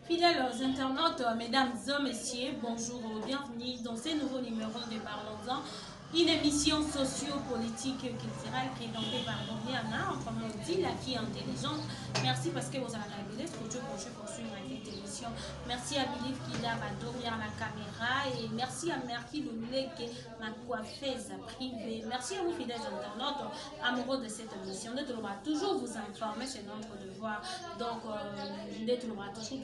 Fidèles internautes, mesdames et messieurs, bonjour, bienvenue dans ce nouveau numéro de Parlons-en, une émission socio-politique culturelle présentée par Doriana, autrement dit, la qui est intelligente. Merci parce que vous avez révélé ce que Dieu pour suivre cette émission. Merci à Bilif qui l'a adoré à la caméra et merci à Merki Louleke, ma coiffeuse privée. Merci à vous, fidèles internautes, amoureux de cette émission. Nous devons toujours vous informer, c'est notre devoir. Donc, nous devons toujours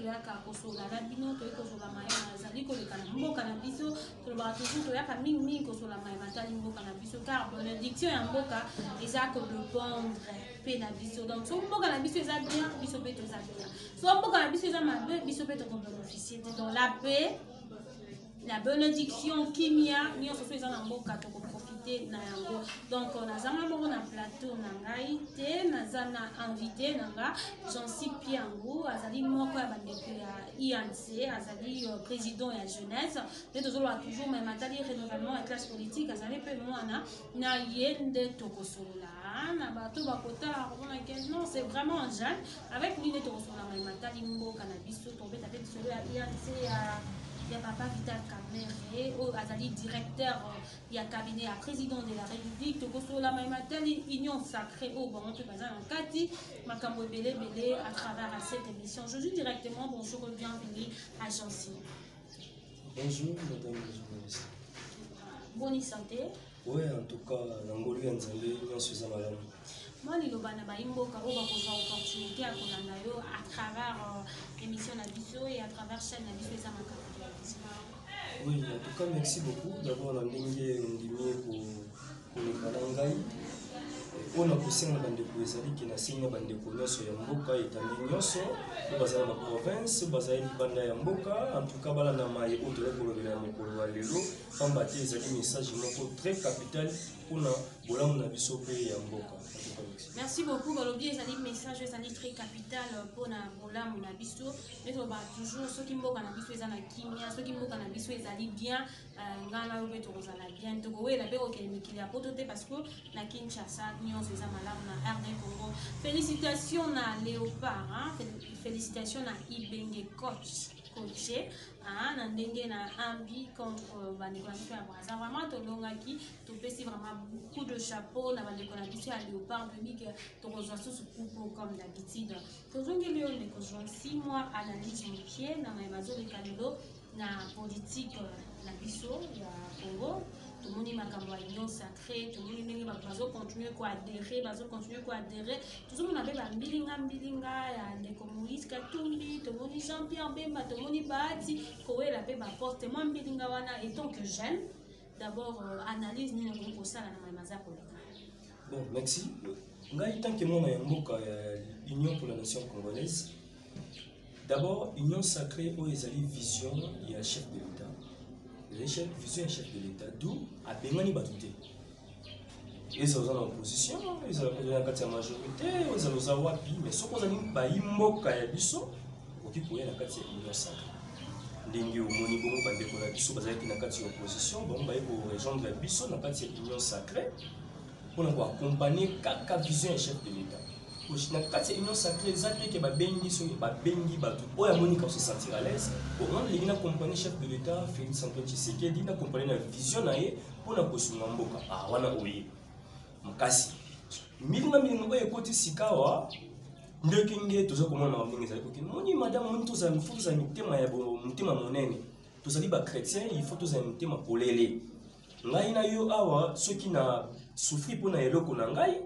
kosola la bino to kosola mai azali ko le kana mboka na biso to ba toujours to yaka mingi kosola mai matali mboka na biso car bénédiction ya mboka eza ko répondre pe na biso donc so mboka na biso eza bien biso pe to eza bien so mboka na biso eza mabe biso pe to ko bénéficier donc la paix la bénédiction kimia ni so eza na mboka to ko profiter na yango donc nazama moko na plateau na ngai te nazana invité nanga Jean-Cy Piangou azali moko ya bandeko ya IANC azali président ya jeunesse nde tozoloba toujours même atali renouvellement ya classe politique azali mpe mwana na ye nde tokosolola na bato bakotala komona ke non c'est vraiment un jeune avec lui nde tokosolola même atali mboka na biso tobeta pe lisolo ya IANC ya papa Vital Kamerhe azali directeur ya cabinet ya président de la République tokosola maimatali union sacrée au bon tu bazana kati makambo belé à travers cette émission. Je dis directement bonjour et bienvenue à Jean-Cy. Bonjour madame la journaliste. Bonne santé. Oui, en tout cas l'angoli nzambe nyonso eza malamu. Moi liloba na baimboka o bakozwa opportunité ya kolanda yo à travers émission na biso et à travers chaîne na biso eza makambo. Oui, en tout cas merci beaucoup d'abord na ndenge ondimi koleka na ngai mpona kosenga bandeko ezali ke nasenga bandeko nyonso ya mboka etandi nyonso oyo bazala na province bazali libanda ya mboka en tout cas balanda maye oyo toyali kolobela ya mokolo ya lelo pamba te ezali message moko très capital mpona bolamu na biso mpe ya mboka. Merci beaucoup. Balobi ezali message ezali très capital pour na bolamu na biso. Mais on va toujours ceux qui mboka na biso ezana kimia, ceux qui mboka na biso ezali bien ngana obe to kozala bien to ko wela pe ko mikili ya poto te parce que na Kinshasa nyonso eza malamu na RD Congo. Félicitations na Léopard, hein? Félicitations na Ibenge coach. Coaché na ndenge na ambi contre bandeko na biso ya Brazza vraiment tolongaki topesi vraiment beaucoup de chapeau na bandeko na biso ya Léopard de ligue tokozwa susu kupo comme d'habitude tozongeli oyo ndeko joint 6 mois analyse mokie na mazoleka lelo na politique na biso ya Congo tomoni makambo ya union sacrée tomoni ndenge bato bazocontinue koadhérer tozomona mpe bambilinga ya ndeko Moïse Katumbi tomoni Jean-Pierre Bemba tomoni Bahati kowela mpe baporte mwa mbilinga wana etant que jeune d'abord analyse nini okoki kosala na mayemaza koleka. Bon, merci. Ngai tant que mwana ya mboka ya Union pour la nation congolaise d'abord union sacrée oyo ezali vision ya chef de l'État. Vision et chef de l'État, d'où a Bengani Batouté. Ils ont l'opposition, ils ont la majorité, ils ont la wapi, mais ce qu'on a dit, Baimbo Kayabiso, qui pourrait la carte union sacrée. Dengue au Monibo, Bandeko la Bisso, Bazaki na carte opposition, bon, pour rejoindre la Bisso, la carte union sacrée, pour avoir accompagné Kaka vision et chef de l'État. Na kati union sacrée ezali ke babengi soki babengi bato oyo amonika se sentir à l'aise pour rendre les accompagner chef de l'État Félix Antoine Tshisekedi na accompagner la vision na ye mpona kosunga mboka wana oye makasi milinga oyo ekoti sikawa ndenge nge toza komona na ndenge ezali koki moni madame moni tozala mitema ya motema monene tozali bachrétien il faut tozala mitema polele ngai na yo awa soki na souffrir mpona eloko na ngai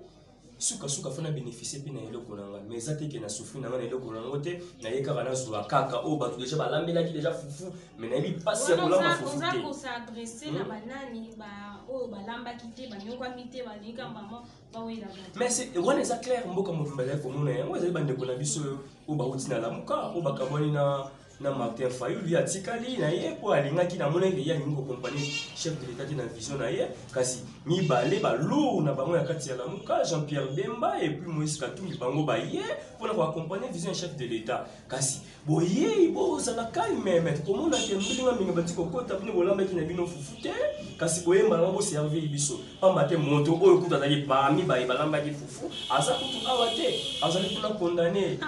suka fona bénéficier pe na eloko nanga mais zate ke na souffrir nanga na eloko nango te na ye kaka na zwa kaka o bato déjà balambelaki déjà fufu mais na yebi pasi ya kolamba fufu te on s'adresser na banani ba o balambaki te banyokwami te balika mama bawela mais c'est wana eza clair mboka mobimba ya komona yango ezali bandeko na biso o bauti na lamuka o bakaboni na Martin Fayulu lui atikali na ye po alingaki na mona ya ningo compagnie chef de l'État na vision na ye kasi mibale balou na bango ya kati ya lamuka Jean-Pierre Bemba et puis Moïse Katumbi bango ba ye pour na accompagner vision chef de l'État kasi boye bo za la calme mais komona ke mbilinga minga batiko kota pine bolamba ki na bino fufute kasi boyemba nango servir biso pamba te moto oyo kuta azali parmi balambaki fufu aza kutu awa te azali kuna condamné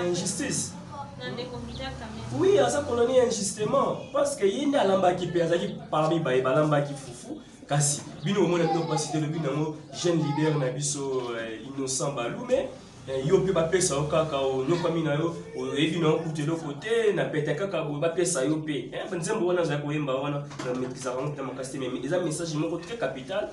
injustice. Oui, aza condamné injustement parce que ye nde alambaki mpe azali parmi balambaki fufu kasi bino omona biloko basi te lobi nango jeune leader na biso Innocent Balume yo mpe bapesa yo kaka onyokwami na yo oyebi na yo kutu eloko te na pete kaka boye bapesa yo mpe nzembo wana azali koyemba wana na maîtrisaka yango te makasi te mais eza message moko très capital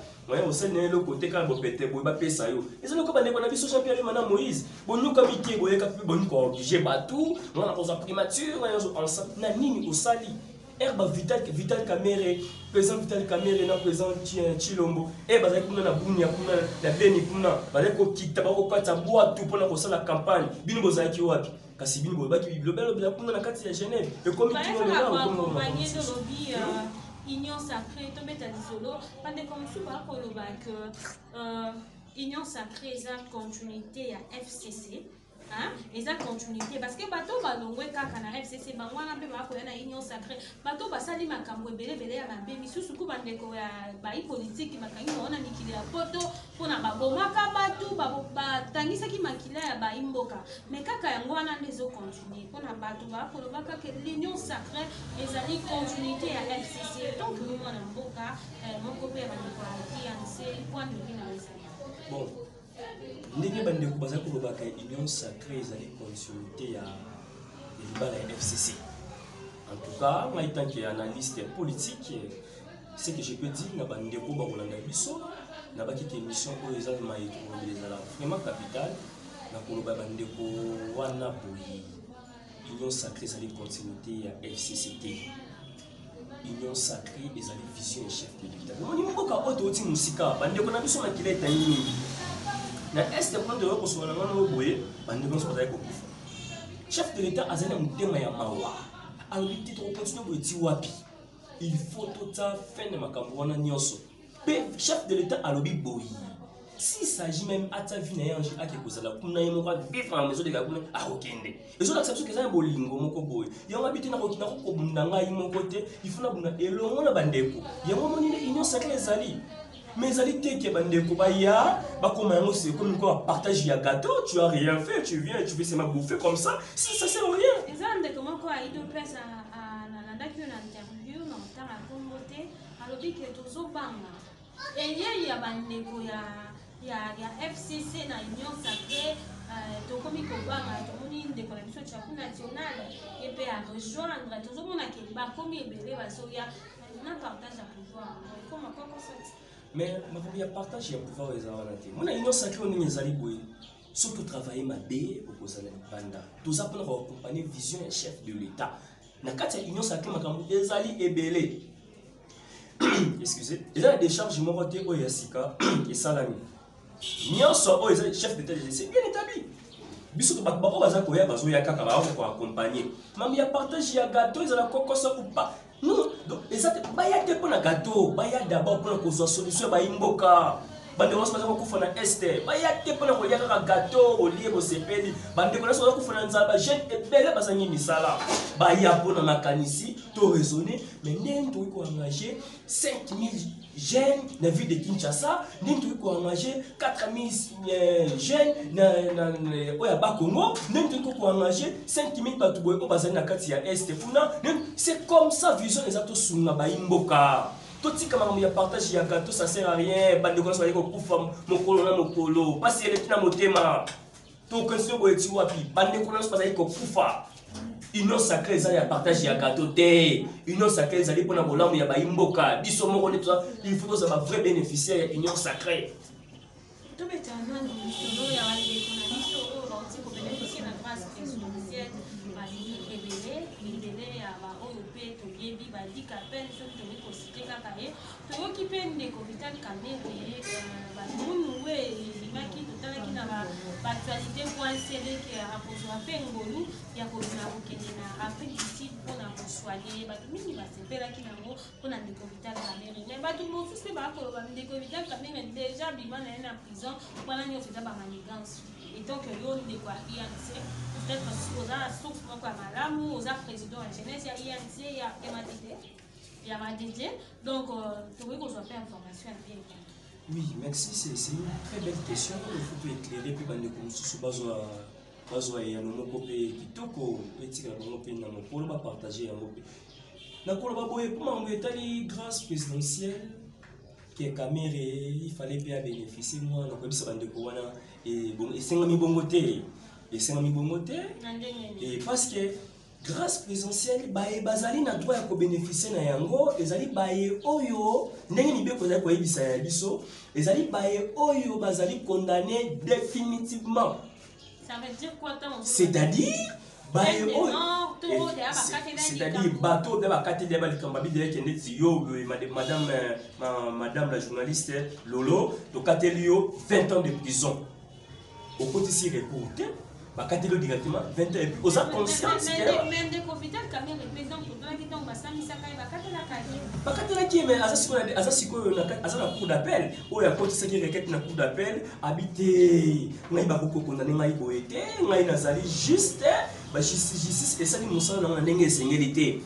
osali na eloko te kaka bopete boye bapesa yo eza loko bandeko na biso Jean Pierre Bemba na Moïse bonyokami te boyeka mpe bonyuka oblige bato wana kozwa primature ensemble na nini osali Herba Vital Kamerhe, président Vital Kamerhe na président Chilombo, bazali kuna na Bunia kuna na Beni kuna, bazali ko kita ba ko kata boa tout pour na ko sala campagne. Bino bozaki wapi? Kasi bino bozaki biblobelo bila kuna na kati ya Genève. Et comme tu vois là, comme Union Sacrée, tombe ta disolo, pande comme tu ba ko loba que Union Sacrée eza continuité ya FCC. Et ça continuité parce que bateau balongwe kaka na FCC bangwana mpe bakoya na Union Sacrée bateau basali makambo ebele ya mabe misusu ku bandeko ya bayi politique bakangi baona mikili ya poto mpona babomaka batu batangisaki makila ya bayi mboka mais kaka yango wana nde ezocontinue mpona bato bakolobaka ke l'Union Sacrée ezali continuité ya FCC donc mwana mboka moko mpe ya bandeko ya TNC point de vue na ezali bon. Ndenge bandeko baza kolobaka Union Sacrée ezali continuité ya libala ya FCC. En tout cas, moi tant qu'analyste politique, ce que je peux dire na bandeko bakolanda biso na bakiki émission oyo eza ma etronde ezala vraiment capital na koloba bandeko wana boyi Union Sacrée ezali continuité ya FCCT. Union Sacrée ezali vision ya chef de l'État. Moni mboka oyo oti musika bandeko na biso makila etani na est point de ko sona ngano boye bande ko soza ko kufa chef de l'état azana mutema ya mawa alobi te to continue boye ti wapi il faut tota fin de makambo wana nyonso pe chef de l'état alobi boye s'il s'agit même ata vi na yangi ake kozala kuna yemo kwa vivre en maison de gabuna a okende ezo la sabso kezana bolingo moko boye yango abiti na ko bunda ngai moko te il faut na bunda elongo na bandeko yango moni ne Union Sacrée ezali. Mais ali te ke bandeko baya bakoma yango c'est comme quoi partage ya gâteau tu as rien fait tu viens tu fais seulement bouffer comme ça si ça sert à rien exemple comment quoi il doit passer à nandaki na interview na mtanga kombote alobi ke tozo banga et ya bandeko ya FCC na Union Sacrée to komi ko banga to moni ndeko na biso chapu national et puis à rejoindre tozo mona ke ba komi ebele basoya na partage à pouvoir comment quoi ça. Mais il y a partage de pouvoir aux avantages. Mon Union Sacrée on est allé boy. Surtout travailler ma bé au Kozana Banda. Tout ça pour accompagner vision et chef de l'État. Na kati Union Sacrée makambo ezali ebele. Excusez. Ils ont des charges moroté au Yasika et Salami. Nyonso o ezali chef d'État c'est bien établi. Biso to bakba baza koya bazo ya kaka ba ko accompagner. Même il y a partage ya gâteau ezala kokosa ou pas. Non, donc les autres, baya te pour un gâteau, baya d'abord pour la solution, baya imboka. Bande on se passe beaucoup pour un este, baya te pour un gâteau au lieu de se payer. Bande on se passe beaucoup pour un zaba, j'ai et belle basani misala. Baya pour un macanisi, tout raisonner, mais n'importe quoi engager 5000 jeunes dans la ville de Kinshasa, n'importe quoi engager 4000 jeunes dans Oya Bakongo, n'importe quoi engager 5000 patouboy au basani na kati ya este. C'est comme ça vision exactement sur na baimboka. Tout ce que je partage ya gâteau ça sert à rien. Bande ko so ko kufa mokolo na mokolo. Parce que le na motema. To question bo eti wapi. Bande ko so ko kufa. Union Sacrée ça ya partage ya gâteau té. Union Sacrée ça li pona bolamu ya baimboka. Biso moko ne toi il faut ça va vrai bénéficiaire Union Sacrée. To betana ni solo ya wale kuna biso o roti ko bénéficier na grâce présidentielle. Yebi badi kapel so to ko cité kaka ye to ki pen de ko Vital Kamerhe bamunu we limaki to tala ki na ba actualité point cd que a kozwa pengolu ya ko na kokende na Afrique du Sud pona ko soigner ba mingi ba sepela ki nango pona de ko Vital Kamerhe mais ba tout mon fils ba ko ba de ko Vital Kamerhe déjà bima na prison pona nyo feta ba manigance et donc yo de quoi INC peut-être aux souffre quoi malamu aux président en jeunesse ya INC ya MATD il y a DJ. Donc, tu veux qu'on soit fait information à bien. Oui, merci, c'est une très belle question. Il faut tout éclairer, puis bande comme sous bazo ya nomoko pe kitoko etika bango pe na mokolo ba partager yango pe. Na kolo ba boye pour mango etali grâce présidentielle que Kamere il fallait bien bénéficier moi donc bisa bande ko wana et bon et 5000 bongoté et 5000 bongoté et parce que grâce présidentielle bae bazali na droit ya ko bénéficier na yango ezali bae oyo ndenge ni be ko za ko yebisa ya biso ezali bae oyo bazali condamné définitivement. Ça veut dire quoi tant? C'est-à-dire c'est-à-dire bateau de bakati de balikambabi de keneti yo madame la journaliste Lolo to katelio 20 ans de prison. Au côté si reporté bakatelio directement 20 ans et puis aux conscience que mais de confident quand même président pour toi qui tombe ça mi sakai bakatela qui mais azasiko na cour d'appel o ya côté ce qui requête na cour d'appel habité ngai bakoko condamné ngai boete ngai nazali juste justice et ça ni musala na ndenge esengeli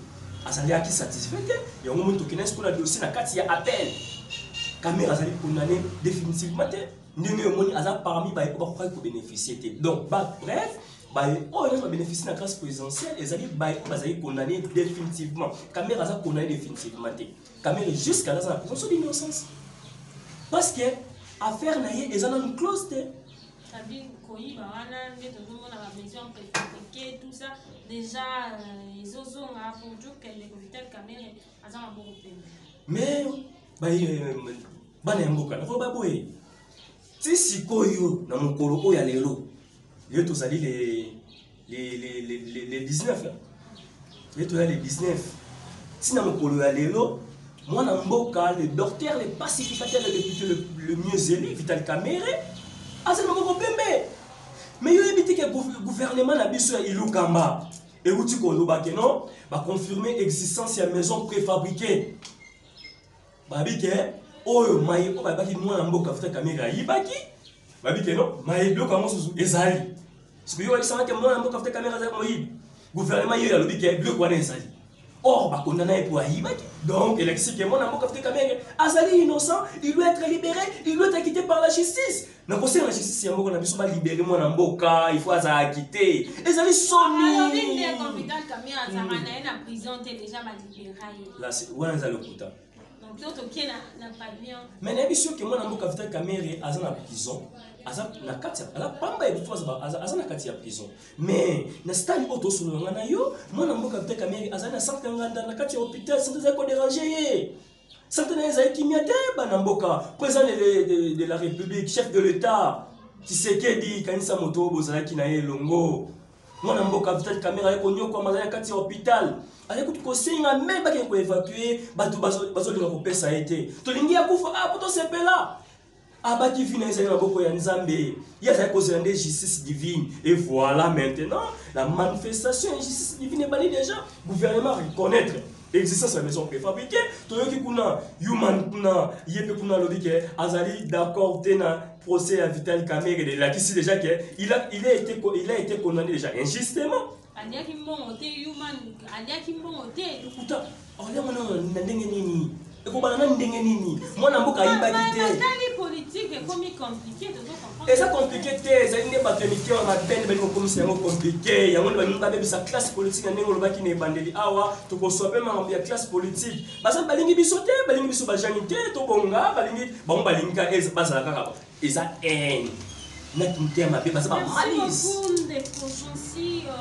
azali aki satisfait ya ngo muntu kina ce dossier na kati ya appel caméra azali condamné définitivement ndenge omoni aza parmi ba ko bénéficier donc bref on a bénéficié de la grâce présidentielle et ils condamné définitivement. Caméra a condamné définitivement. Caméra jusqu'à la présomption d'innocence. Parce que l'affaire n'a une clause. C'est-à-dire tout ça, déjà, ils ont pour dire que les confidents caméra ont beaucoup de mais, si si koyo na mokolo oya lelo les 19 là. Les 19. Si na mokolo ya lelo, moi na mboka le docteur, le pacificateur, le député le mieux zélé, Vital Kamerhe, azali moko pembe. Mais yo ebiti que gouvernement na biso ya Ilukamba et uti ko loba ke non, ba confirmer existence ya maison préfabriquée. Babi ke oyo maye ko ba baki mwana mboka Vital Kamerhe ayibaki. Babi ke non, maye bloka mo susu ezali. Parce que yo savez que moi na mboka Vital Kamerhe azali moyi. Gouvernement yo ya lobi ke bloka wana ezali. Or, bah, condamné pour Ahibaki. Donc, il explique que mon amour Kafté Kamere, Azali innocent, il doit être libéré, il doit être acquitté par la justice. Dans le conseil de la justice, il faut libérer mon amboka, il faut acquitter. Et Azali sonné. Alors, il y a un confident Kamere, Azamana, en prison, déjà libéré. Là, c'est où est-ce le Kouta? Donc, l'autre qui n'a pas bien. Mais il y a sûr que mon amour Kafté Kamere, Azana en prison. Na kati ala pamba e fois azana kati ya prison mais na stali auto solo ngana yo mwana mboka Vital Kamerhe azana centre nganda na kati ya hôpital santé za ko déranger ye santé na za kimia te bana mboka président de la République chef de l'État Tshisekedi kanisa moto bozalaki na ye longo mwana mboka Vital Kamerhe ko nyoko mazana kati ya hôpital ale kutu ko singa même ba ko évacuer bato bazo linga ko pesa été to lingi ya kufa poto sepela Abaki finance na boko ya Nzambe. Il y a une justice divine. Et voilà maintenant, la manifestation de justice divine est bannie déjà. Le gouvernement reconnaître l'existence de la maison préfabriquée. Toyoki kuna, human kuna, yepe kuna lobike, azali d'accord tena procès à Vital Kamerhe de la qui déjà que il a été condamné déjà injustement. Alia kimbongote human, alia kimbongote. Écoute, alia mwana ndenge nini? Ekobana ndenge nini? Mwana mboka ayibaki te. Politique est comme compliqué de comprendre. Et ça compliqué te, ça n'est pas compliqué on a peine ben comme c'est compliqué. Ya ngoni ba ngi sa classe politique ndenge lobaki ne bandeli awa to ko sope ma ya classe politique. Basa balingi bisote, balingi biso ba janité to bonga, balingi balingi ka ez basa kaka. Et ça haine.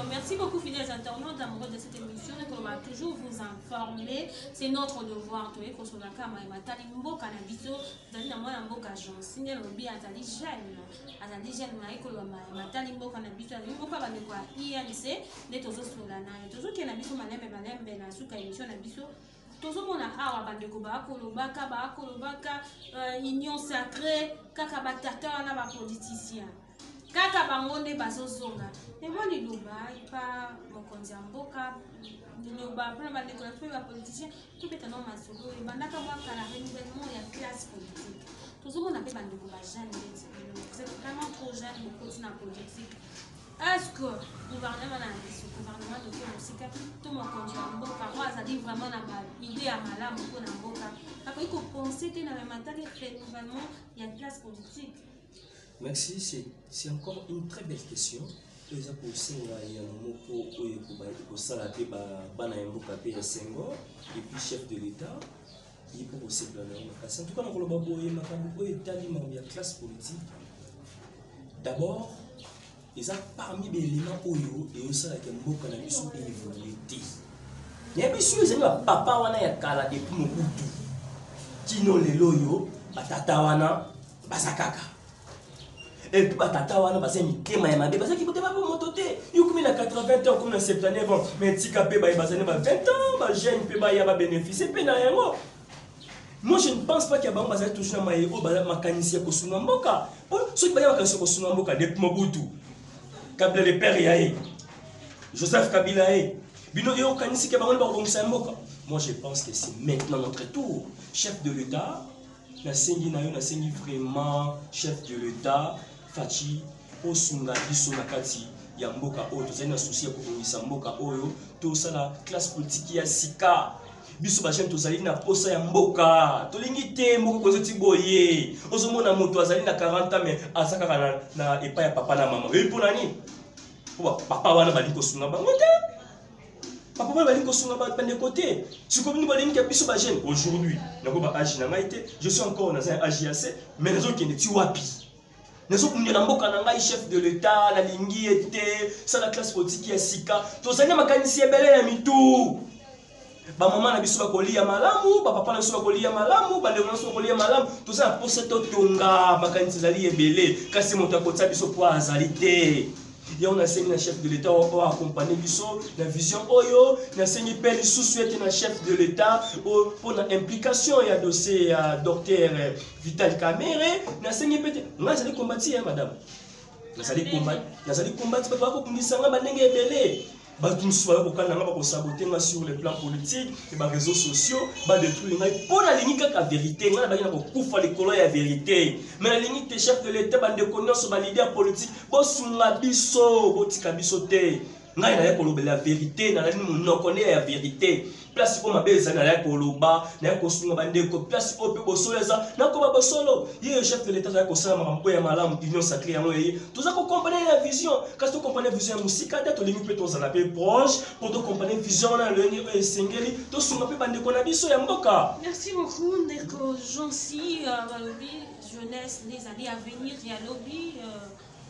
Merci beaucoup fidèles internautes amoureux de cette émission qu'on va toujours vous informer. C'est notre devoir de Kosolaka Matali Mboka Nabiso, Dali Namona Mboka Jean, Signe Lobby Atali Jeanne, Atali Jeanne Maïkolo Matali Mboka Nabiso, Mboka Banekwa INC, les Tozo Solana, Tozo qui Nabiso Malembe Malembe, Nasuka émission Nabiso. Tozo mona awa bandeko bakolobaka union sacrée kaka batata na ba politicien kaka bango nde bazozonga emo liloba ipa mokonzi ya mboka liloba mpona bandeko na mpe ba politicien tobeta no masolo ebandaka mwaka na renouvellement ya classe politique tozomona mpe bandeko bajane neti vous êtes vraiment trop jeune bokoti na politique Est-ce que le gouvernement de Mosika, tout mon conjoint, ça dit vraiment l'idée à malade pour Namboka. Après, il faut penser que dans le mental, renouvellement, il y a une classe politique. Merci, c'est encore une très belle question. Les apôtres, il y a un mot pour ça, et puis chef de l'État, il faut aussi planer. En tout cas, on a la classe politique. D'abord, ils ont parmi les éléments et aussi avec un mot qu'on a mis sur évolué. Il y a bien sûr, c'est papa wana ya kala depuis mon boutou. Tino le loyo, batata wana, basakaka. Et puis batata wana, basa mitema ya mabe, basa kikote ba pour montoter. Yo comme na 80 ans comme na 79 ans, mais tika pe ba basa ba 20 ans, ba jeune pe ba ya ba bénéficier pe na yango. Moi je ne pense pas qu'il y a ba basa toujours na maïro, ba makanisi ko sunga mboka. Ceux qui ba ya makanisi ko sunga mboka depuis mon boutou. Kabila le père yaé. Joseph Kabila yaé. Moi je pense que c'est maintenant notre tour. Chef de l'État, Nasengi vraiment chef de l'État, Fachi, Osunga, Biso Nakati, Yamboka Oyo, tout ça, souci pour Mboka Oyo, tout ça la classe politique ya Sika. Biso Bachen, tout ça, il n'a pas ça Yamboka. Tout l'ingité, Mboka Kozoti Boye. Ozomo na moto, Azali na 40 ans, mais Azaka na epa ya papa na maman. Et pour Nani, papa wana bali kosunga bangote. Papa va aller de côté. Si comme nous allons aujourd'hui, je suis encore dans un AJAC, mais les autres qui ne tuent pas. Les autres qui ne chef de l'État, la lingi était, ça la classe politique qui est sika. Tout ça, il y a un mécanicien belé à mitou. Maman na biso bakolia malamu, papa na biso bakolia malamu, bale na biso bakolia malamu. Tout ça pour cette tonga, mécanicien zali ebelé, kasi monta kotsa biso pour azalité. Et on a enseigné le chef de l'État pour accompagner la vision Oyo, on a enseigné le sous-souhaité le chef de l'État pour l'implication et le dossier docteur Vital Kamere, on a enseigné peut-être, on a combattu madame. On a combattu parce que nous avons belé. Sur le plan politique, les réseaux sociaux, détruire pour la ligne la vérité, la vérité. Mais la ligne des chefs de l'État, de connaître les leaders politiques, la vérité, on connaît la vérité. Place pour ma belle, na la koloba, na kosunga bandeko, place pour pe bosoleza, na ko ba bosolo. Le chef de l'État ko sala mambo ya malamu union sacrée ya moye. Tout ça ko comprendre la vision. Quand tu comprends la vision ya musika, to lingi pe to zala pe proche, pour to comprendre la vision na le ngi sengeli, to sunga pe bandeko na biso ya mboka. Merci beaucoup Ndeko Jonsi, balobi jeunesse les années à venir, il y a lobby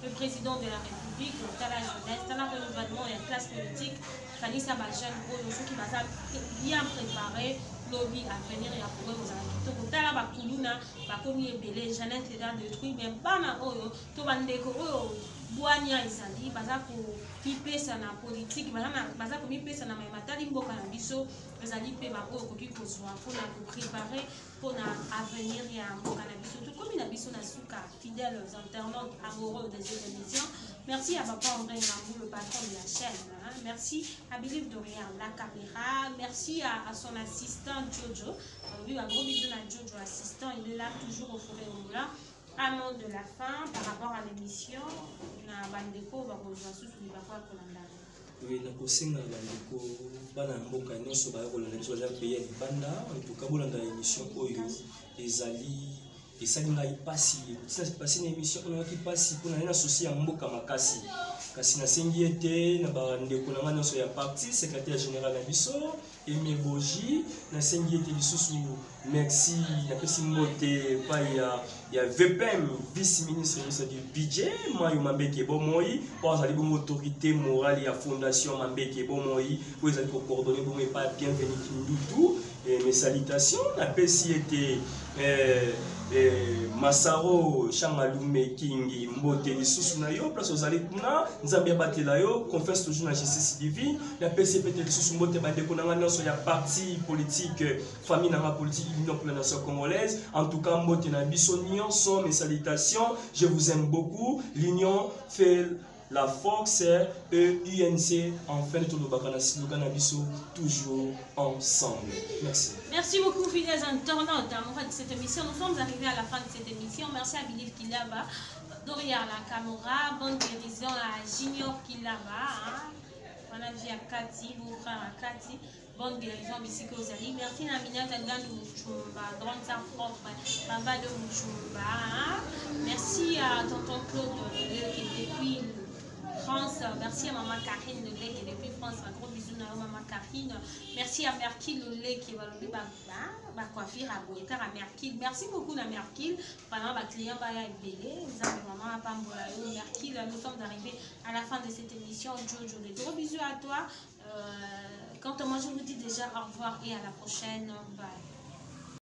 le président de la République, dans la jeunesse, dans le renouvellement et la classe politique, Kanisa Bajan, ceux qui vont bien préparer lobby à venir et à pouvoir aux amis. Donc, là, Bakuluna, Bakomi et Belé, Jeannette est dans le truc, mais Bana Oyo, Tobandeko Oyo, Boania Isali, Bazako, Pipesa na politique, Bazako Pipesa na Matali Mboka na Biso, Bazali Pebako, Koki Kozwa, pour préparer pour l'avenir et à Mboka na Biso. Tout comme il a Biso na Souka, fidèles internautes amoureux des émissions. Merci à Papa André Nambou, le patron de la chaîne. Merci à Billy Dorian, la caméra. Merci à son assistant Jojo. Un gros bisou à Jojo, assistant. Il est là toujours au fourré au moulin. Un mot de la fin par rapport à l'émission. Na bandeko va rejoindre sous le bakwa kolanda. Oui, na kosenga bandeko bana mboka nyonso ba kolanda biso za pays banda en tout cas bolanda émission oyo ezali esali ngai pasi pasi na émission on a qui pasi pour na associé ya mboka makasi kasi nasengi ete na bandeko na nyonso ya parti secrétaire général na biso Aimé Boji nasengi ete lisusu merci na pesi mbote pa ya VPM vice-ministre du budget Mayo Mambeke Bomoi pour azali bon autorité morale ya fondation Mambeke Bomoi pour ezali ko coordonner bon pas bienvenue Kindutu et mes salutations na pesi ete Masaro Changalume Kingi Mbote lisusu na yo place ozali kuna nzambe batela yo confesse toujours na justice divine na PCPT lisusu mbote bandeko na ngana so ya parti politique famille na politique union pour la nation congolaise en tout cas mbote na biso nyonso mes salutations je vous aime beaucoup l'union fait la force et UNC enfin tout le bakana slogan biso toujours ensemble. Merci. Merci beaucoup fidèles internautes. En fait, cette émission, nous sommes arrivés à la fin de cette émission. Merci à Billy Kilaba Doria la Camora, bonne guérison à Junior qui là-bas. Hein. Voilà, j'ai à Cathy, mon frère à Cathy. Bonne guérison, Bissiko Ozali. Merci Namina Tangan de Mouchoumba, grande sœur propre, Baba de Mouchoumba. Hein. Merci à tonton Claude qui est depuis France. Merci à maman Karine Lelé qui est depuis France. Un gros bisou à maman Karine. Merci à Merkil Lelé qui va le coiffure à Boétar à Merkil. Merci beaucoup à Merkil. Pendant ma client va y belé. Vous avez maman à Pambolayo. Merkil, nous sommes arrivés à la fin de cette émission. Jojo, des gros bisous à toi. Quant à moi, je vous dis déjà au revoir et à la prochaine. Bye.